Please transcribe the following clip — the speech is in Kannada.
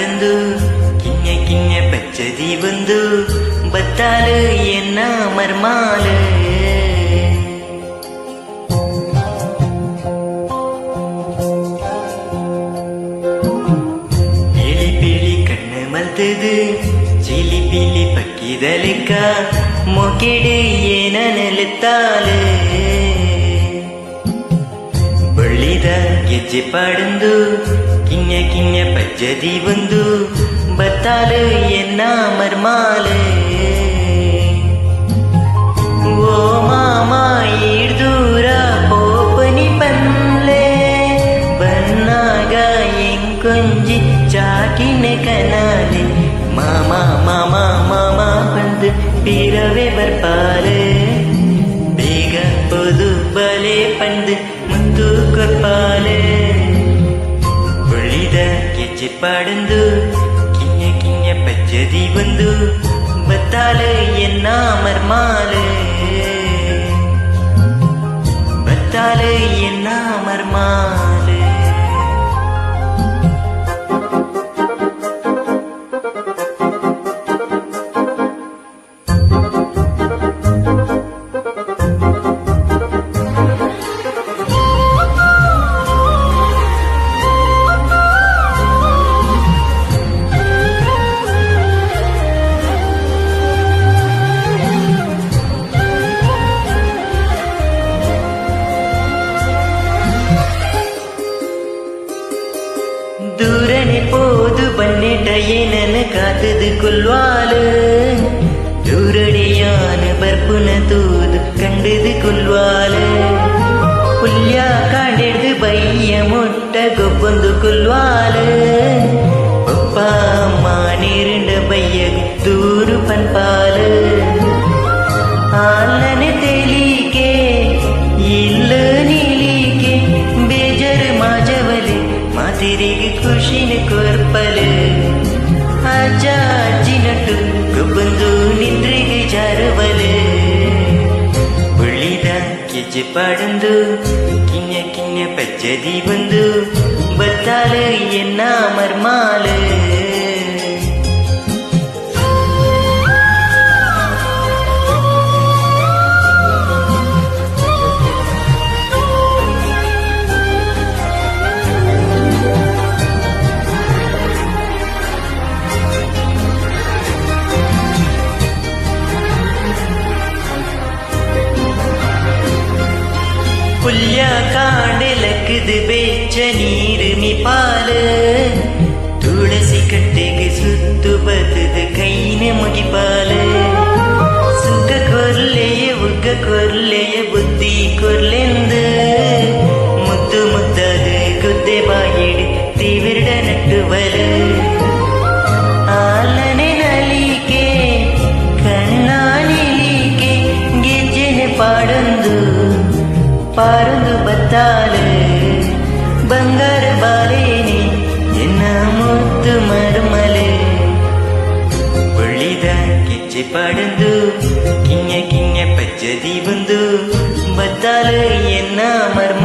ಪಡಂದು ಕಿನ್ನೆ ಕಿನ್ನೆ ಪಚ್ಚದಿ ಬಂದು ಬತ್ತಾಲು ಎನ್ನ ಮರ್ಮಾಲು ಇಳಿ ಪಿಳಿ ಕಣ್ಣು ಮಲ್ತದು ಚಿಲಿ ಪಿಲಿ ಪಕ್ಕಿದ ಲೆಕ್ಕ ಮೊಕೆಡು ಏನ ನೆಲುತ್ತಾಲು ಬಳ್ಳಿದ ಗೆಜ್ಜೆ ಪಾಡಂದು ಕಿನ್ನೆ ಕಿನ್ನೆ ಪಜ್ಜದಿ ಬಂದು ಬತ್ತಾಲು ಎನ್ನ ಮರ್ಮಾಲು ಓ ಮಾಮ ಈಡ್ದೂರ ಪೋಪನಿ ಪನ್ಲೆ ಬನ್ನಾಗ ಎಂಕೊಂಜಿ ಚಾಕಿನ ಕನಾಲೆ ಮಾಮ ಮಾಮ ಮಾಮ ಬಂದು ಪೀರವೆ ಬರ್ಪಾಲೆ ಬೇಗ ಪೊದು ಬಲೆ ಪಂದು ಮುತ್ತು ಕೊರ್ಪಾಲೆ ಬಳಿದ ಗೆಜ್ಜೆ ಪಾಡಂದು ಕಿನ್ನೆ ಕಿನ್ನೆ ಪಜ್ಜದಿ ಬಂದು ಬತ್ತಾಲು ಎನ್ನ ಮರ್ಮಾಲು ಬತ್ತಾಲು ಎನ್ನ ಮರ್ಮಾಲು ದೂರನೆ ಪೋದು ಬನ್ನೆಟ ಏನನ ಕಾತದು ಕೊಲ್ವಾಲು ದೂರಡೆಯಾನ ಬರ್ಪುನ ತೂದು ಕಂಡದು ಕೊಲ್ವಾಲು ಪುಲ್ಯ ಕಾಂಡೆಡ್ದು ಬಯ್ಯ ಮುಟ್ಟ ಗೊಬ್ಬೊಂದು ಕೊಲ್ವಾಲು ಒಪ್ಪ ಅಮ್ಮ ನೀರುಂಡ ಬಯ್ಯಗ ದೂರು ಪನ್ಪಾಲು ಆಲನೆ ತೇಲಿಕೆ ಇಲ್ಲ ನೀಲಿಕೆ ಬೇಜರು ಮಾಜವಲೆ ಮಾತಿರಿಗೆ ಖುಷಿನ ಕೊರ್ಪಲು ಅಜ್ಜ ಅಜ್ಜಿ ನಟ್ಟು ಗೊಬ್ಬಂದು ನಿದ್ರಿಗೆ ಜಾರವಲು ಉಳಿದ ಗೆಜ್ಜೆ ಪಾಡಂದು ಕಿನ್ನೆ ಕಿನ್ನೆ ಪಜ್ಜದಿ ಬಂದು ಬತ್ತಾಲು ಎನ್ನ ಮರ್ಮಾಲು ಪುಲ್ಯ ಕಾಂಡೆಲಕ್ಕದು ಬೆಚ್ಚ ನೀರು ಮಿಪಾಲು ತುಳಸಿ ಕಟ್ಟೆಗೆ ಸುತ್ತು ಬತದ ಕೈನ ಮುಗಿಪಾಲು ಸುಗ್ಗ ಕೊರ್ಲೆಯ ಉಗ್ಗ ಕೊರ್ಲೆಯ ಬುದ್ಧಿ ಕೊರ್ಲೆಂದು ಮುದ್ದು ಮುದ್ದಾದ ಗುದ್ದೆ ಬಾಯಿಡು ತೀವಿರ್ಡ ನಟ್ಟುವಲು ಆಲನೆ ನಲಿಕೆ ಕಣ್ಣಾಲಿಕೆ ಗೆಜ್ಜೆನೆ ಪಾಡಂದು ಪಾರೊಂದು ಬತ್ತಾಲು ಬಂಗಾರ ಬಾಲೇನೆ ಎನ್ನ ಮುತ್ತು ಮರ್ಮಲೆ ಉಳಿದ ಗೆಜ್ಜೆ ಪಾಡಂದು ಕಿನ್ನೆ ಕಿನ್ನೆ ಪಜ್ಜದಿ ಬಂದು ಬತ್ತಾಲು ಎನ್ನ ಮರ್ಮ